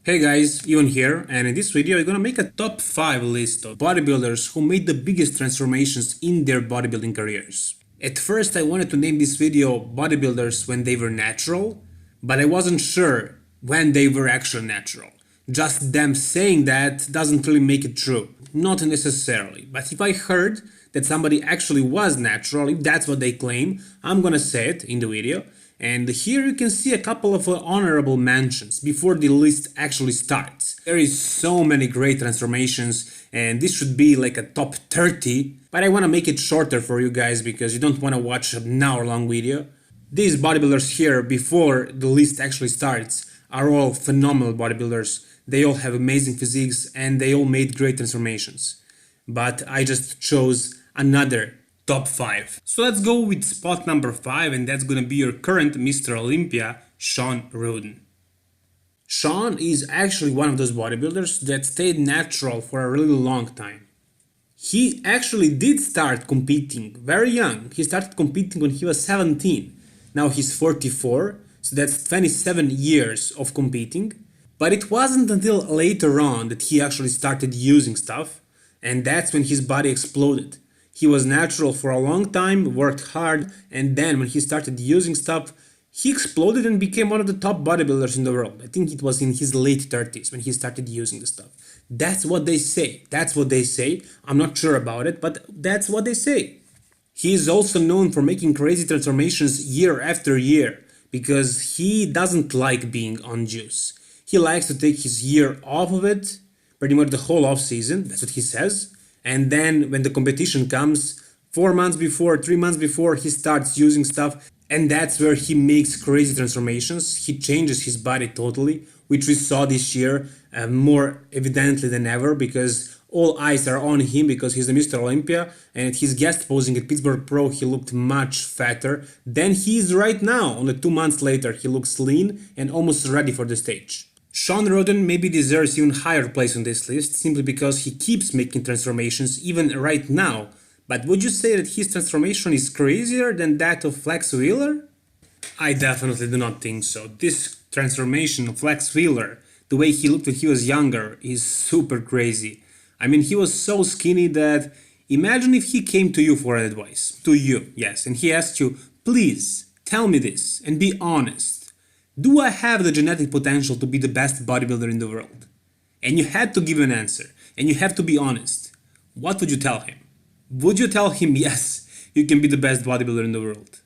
Hey guys, Ivan here, and in this video I'm gonna make a top 5 list of bodybuilders who made the biggest transformations in their bodybuilding careers. At first I wanted to name this video bodybuilders when they were natural, but I wasn't sure when they were actually natural. Just them saying that doesn't really make it true. Not necessarily, but if I heard that somebody actually was natural, if that's what they claim, I'm gonna say it in the video. And here you can see a couple of honorable mentions before the list actually starts. There is so many great transformations and this should be like a top 30, but I want to make it shorter for you guys because you don't want to watch an hour long video. These bodybuilders here before the list actually starts are all phenomenal bodybuilders. They all have amazing physiques and they all made great transformations. But I just chose another top 5. So let's go with spot number 5, and that's gonna be your current Mr. Olympia, Shawn Rhoden. Shawn is actually one of those bodybuilders that stayed natural for a really long time. He actually did start competing very young. He started competing when he was 17. Now he's 44, so that's 27 years of competing. But it wasn't until later on that he actually started using stuff, and that's when his body exploded. He was natural for a long time, worked hard, and then when he started using stuff, he exploded and became one of the top bodybuilders in the world. I think it was in his late 30s when he started using the stuff. That's what they say. That's what they say. I'm not sure about it, but that's what they say. He is also known for making crazy transformations year after year because he doesn't like being on juice. He likes to take his year off of it, pretty much the whole off season, that's what he says. And then when the competition comes, 4 months before, 3 months before, he starts using stuff, and that's where he makes crazy transformations. He changes his body totally, which we saw this year more evidently than ever because all eyes are on him because he's the Mr. Olympia, and at his guest posing at Pittsburgh Pro he looked much fatter than he is right now. Only 2 months later he looks lean and almost ready for the stage. Shawn Rhoden maybe deserves even higher place on this list simply because he keeps making transformations even right now. But would you say that his transformation is crazier than that of Flex Wheeler? I definitely do not think so. This transformation of Flex Wheeler, the way he looked when he was younger, is super crazy. I mean, he was so skinny that imagine if he came to you for advice. To you, yes, and he asked you, please tell me this and be honest. Do I have the genetic potential to be the best bodybuilder in the world? And you had to give an answer, and you have to be honest. What would you tell him? Would you tell him, yes, you can be the best bodybuilder in the world?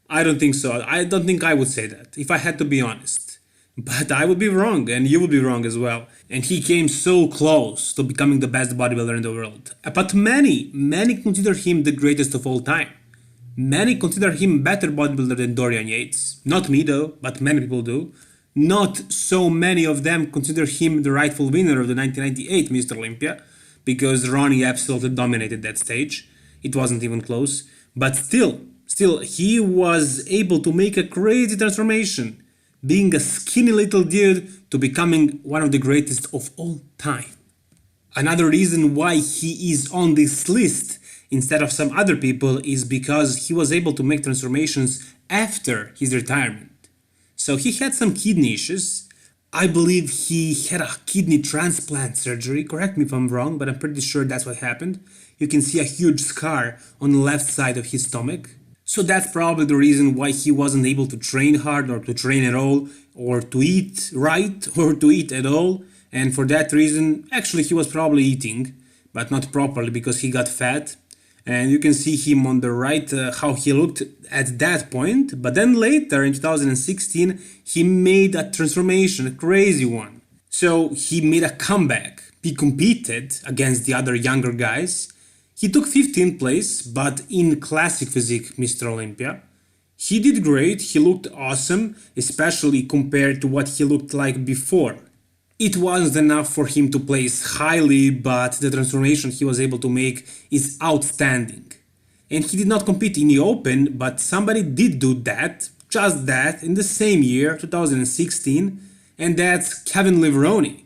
I don't think so. I don't think I would say that, if I had to be honest. But I would be wrong, and you would be wrong as well. And he came so close to becoming the best bodybuilder in the world. But many consider him the greatest of all time. Many consider him better bodybuilder than Dorian Yates. Not me though, but many people do. Not so many of them consider him the rightful winner of the 1998 Mr. Olympia, because Ronnie absolutely dominated that stage. It wasn't even close. But still, he was able to make a crazy transformation, being a skinny little dude to becoming one of the greatest of all time. Another reason why he is on this list instead of some other people is because he was able to make transformations after his retirement. So he had some kidney issues. I believe he had a kidney transplant surgery. Correct me if I'm wrong, but I'm pretty sure that's what happened. You can see a huge scar on the left side of his stomach. So that's probably the reason why he wasn't able to train hard or to train at all or to eat right or to eat at all. And for that reason, actually he was probably eating, but not properly because he got fat. And you can see him on the right, how he looked at that point. But then later, in 2016, he made a transformation, a crazy one. So he made a comeback. He competed against the other younger guys. He took 15th place, but in classic physique Mr. Olympia. He did great, he looked awesome, especially compared to what he looked like before. It wasn't enough for him to place highly, but the transformation he was able to make is outstanding. And he did not compete in the Open, but somebody did do that, just that, in the same year, 2016, and that's Kevin Levrone,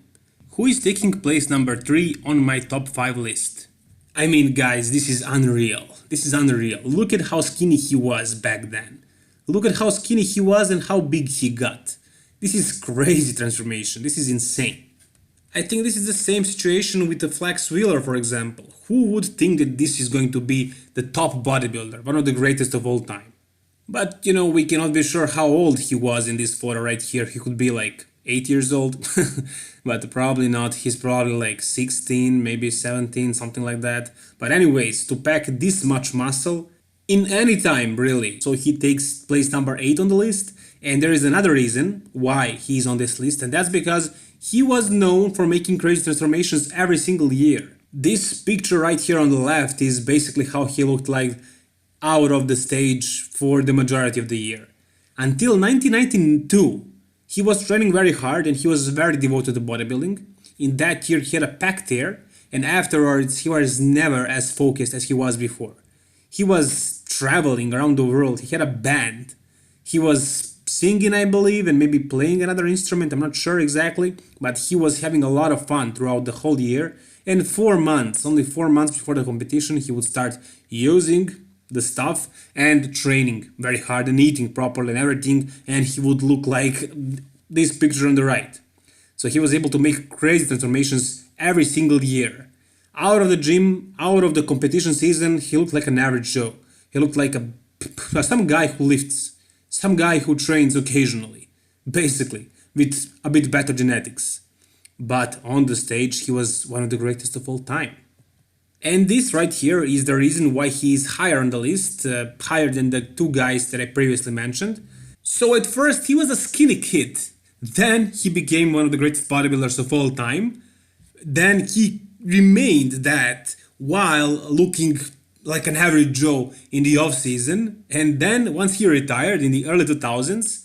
who is taking place number 3 on my top 5 list. I mean, guys, this is unreal. This is unreal. Look at how skinny he was back then. Look at how skinny he was and how big he got. This is crazy transformation. This is insane. I think this is the same situation with the Flex Wheeler, for example. Who would think that this is going to be the top bodybuilder, one of the greatest of all time? But, we cannot be sure how old he was in this photo right here. He could be like 8 years old, but probably not. He's probably like 16, maybe 17, something like that. But anyways, to pack this much muscle in any time, really. So he takes place number 8 on the list. And there is another reason why he's on this list, and that's because he was known for making crazy transformations every single year. This picture right here on the left is basically how he looked like out of the stage for the majority of the year. Until 1992, he was training very hard and he was very devoted to bodybuilding. In that year, he had a pec tear, and afterwards, he was never as focused as he was before. He was traveling around the world, he had a band, he was singing, I believe, and maybe playing another instrument, I'm not sure exactly, but he was having a lot of fun throughout the whole year. And 4 months, only 4 months before the competition, he would start using the stuff and training very hard and eating properly and everything, and he would look like this picture on the right. So he was able to make crazy transformations every single year. Out of the gym, out of the competition season, he looked like an average Joe. He looked like some guy who lifts. Some guy who trains occasionally, basically, with a bit better genetics. But on the stage, he was one of the greatest of all time. And this right here is the reason why he is higher on the list, higher than the 2 guys that I previously mentioned. So at first, he was a skinny kid. Then he became one of the greatest bodybuilders of all time. Then he remained that while looking like an average Joe in the off season, and then once he retired in the early 2000s,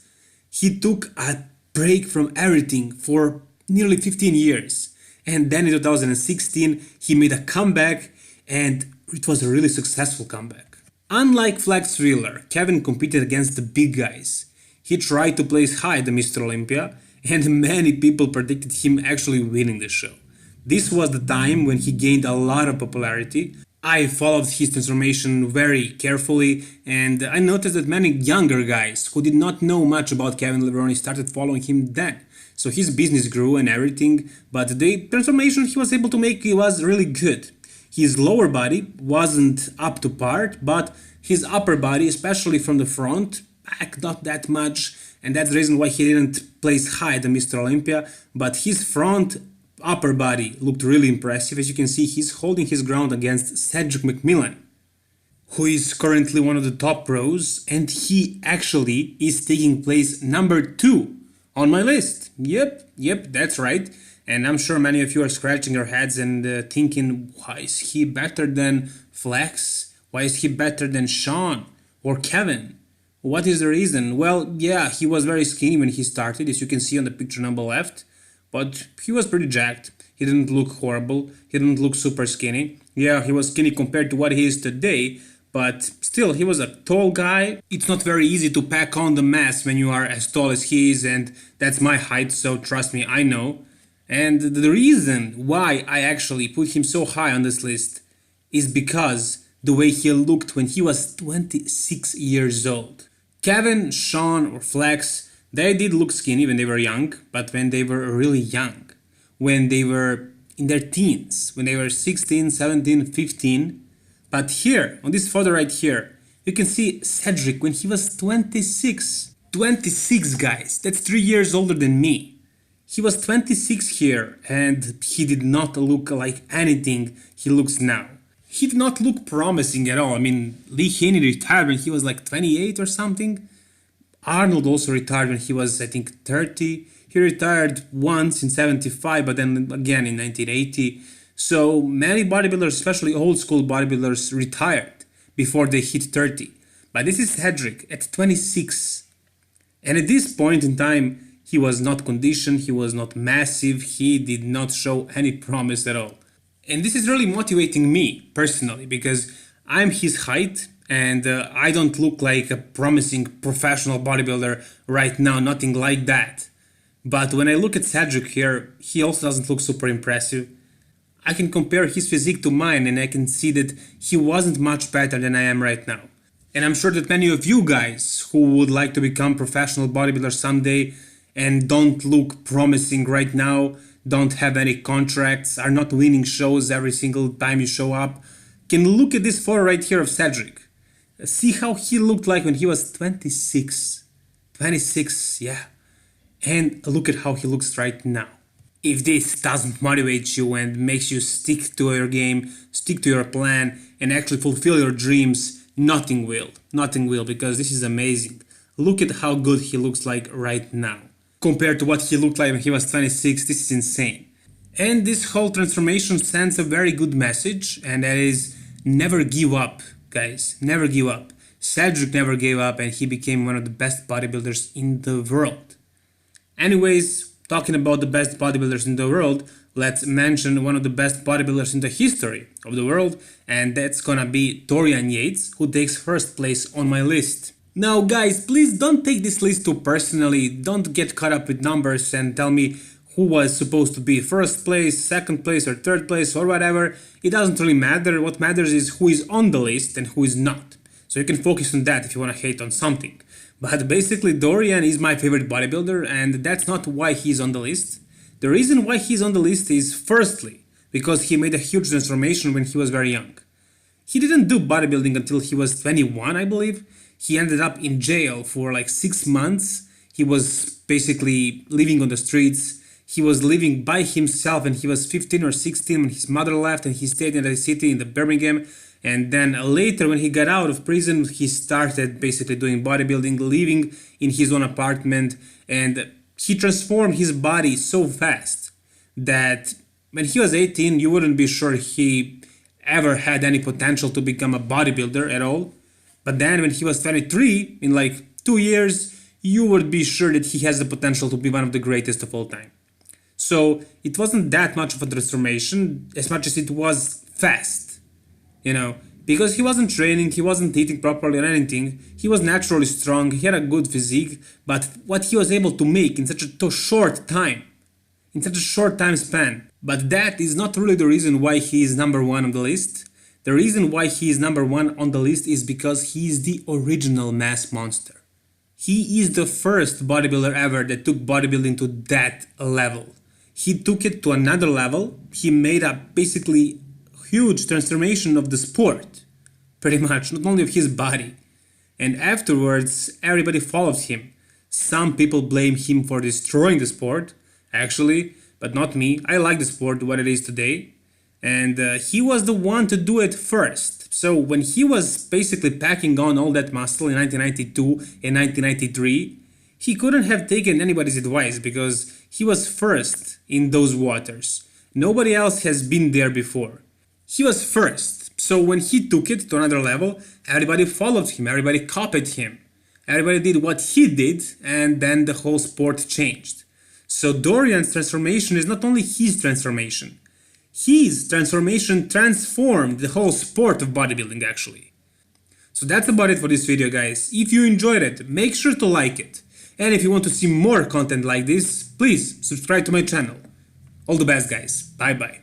he took a break from everything for nearly 15 years. And then in 2016, he made a comeback, and it was a really successful comeback. Unlike Flex Wheeler, Kevin competed against the big guys. He tried to place high at the Mr. Olympia, and many people predicted him actually winning the show. This was the time when he gained a lot of popularity. I followed his transformation very carefully, and I noticed that many younger guys who did not know much about Kevin Levrone started following him then. So his business grew and everything, but the transformation he was able to make was really good. His lower body wasn't up to par, but his upper body, especially from the front, not that much, and that's the reason why he didn't place high at the Mr. Olympia, but his front upper body looked really impressive. As you can see, he's holding his ground against Cedric McMillan, who is currently one of the top pros, and he actually is taking place number 2 on my list. Yep, that's right. And I'm sure many of you are scratching your heads and thinking, why is he better than Flex? Why is he better than Sean or Kevin? What is the reason? Well, yeah, he was very skinny when he started, as you can see on the picture number left. But he was pretty jacked. He didn't look horrible. He didn't look super skinny. Yeah, he was skinny compared to what he is today, but still, he was a tall guy. It's not very easy to pack on the mass when you are as tall as he is, and that's my height, so trust me, I know. And the reason why I actually put him so high on this list is because the way he looked when he was 26 years old. Kevin, Sean, or Flex, they did look skinny when they were young, but when they were really young, when they were in their teens, when they were 16, 17, 15. But here, on this photo right here, you can see Cedric when he was 26. 26, guys, that's 3 years older than me. He was 26 here, and he did not look like anything he looks now. He did not look promising at all. I mean, Lee Haney retired when he was like 28 or something. Arnold also retired when he was, I think, 30. He retired once in 75, but then again in 1980. So many bodybuilders, especially old school bodybuilders, retired before they hit 30. But this is Cedric at 26. And at this point in time, he was not conditioned, he was not massive, he did not show any promise at all. And this is really motivating me, personally, because I'm his height, and I don't look like a promising professional bodybuilder right now, nothing like that. But when I look at Cedric here, he also doesn't look super impressive. I can compare his physique to mine and I can see that he wasn't much better than I am right now. And I'm sure that many of you guys who would like to become professional bodybuilders someday and don't look promising right now, don't have any contracts, are not winning shows every single time you show up, can look at this photo right here of Cedric. See how he looked like when he was 26. 26, yeah. And look at how he looks right now. If this doesn't motivate you and makes you stick to your game, stick to your plan, and actually fulfill your dreams, nothing will. Nothing will, because this is amazing. Look at how good he looks like right now. Compared to what he looked like when he was 26, this is insane. And this whole transformation sends a very good message, and that is never give up, guys. Never give up. Cedric never gave up, and he became one of the best bodybuilders in the world. Anyways, talking about the best bodybuilders in the world, let's mention one of the best bodybuilders in the history of the world, and that's gonna be Dorian Yates, who takes first place on my list. Now guys, please don't take this list too personally, don't get caught up with numbers and tell me who was supposed to be first place, second place or third place or whatever. It doesn't really matter. What matters is who is on the list and who is not. So you can focus on that if you want to hate on something. But basically Dorian is my favorite bodybuilder, and that's not why he's on the list. The reason why he's on the list is firstly because he made a huge transformation when he was very young. He didn't do bodybuilding until he was 21, I believe. He ended up in jail for like 6 months. He was basically living on the streets. He was living by himself, and he was 15 or 16 when his mother left, and he stayed in the city in the Birmingham. And then later, when he got out of prison, he started basically doing bodybuilding, living in his own apartment, and he transformed his body so fast that when he was 18, you wouldn't be sure he ever had any potential to become a bodybuilder at all. But then when he was 23, in like 2 years, you would be sure that he has the potential to be one of the greatest of all time. So it wasn't that much of a transformation as much as it was fast, you know, because he wasn't training, he wasn't eating properly or anything. He was naturally strong, he had a good physique, but what he was able to make in such a short time span. But that is not really the reason why he is number one on the list. The reason why he is number one on the list is because he is the original mass monster. He is the first bodybuilder ever that took bodybuilding to that level. He took it to another level. He made a basically huge transformation of the sport, pretty much, not only of his body. And afterwards, everybody followed him. Some people blame him for destroying the sport, actually, but not me. I like the sport what it is today. And he was the one to do it first. So when he was basically packing on all that muscle in 1992 and 1993, he couldn't have taken anybody's advice because he was first in those waters. Nobody else has been there before. He was first. So when he took it to another level, everybody followed him, everybody copied him. Everybody did what he did, and then the whole sport changed. So Dorian's transformation is not only his transformation. His transformation transformed the whole sport of bodybuilding, actually. So that's about it for this video, guys. If you enjoyed it, make sure to like it. And if you want to see more content like this, please subscribe to my channel. All the best, guys. Bye bye.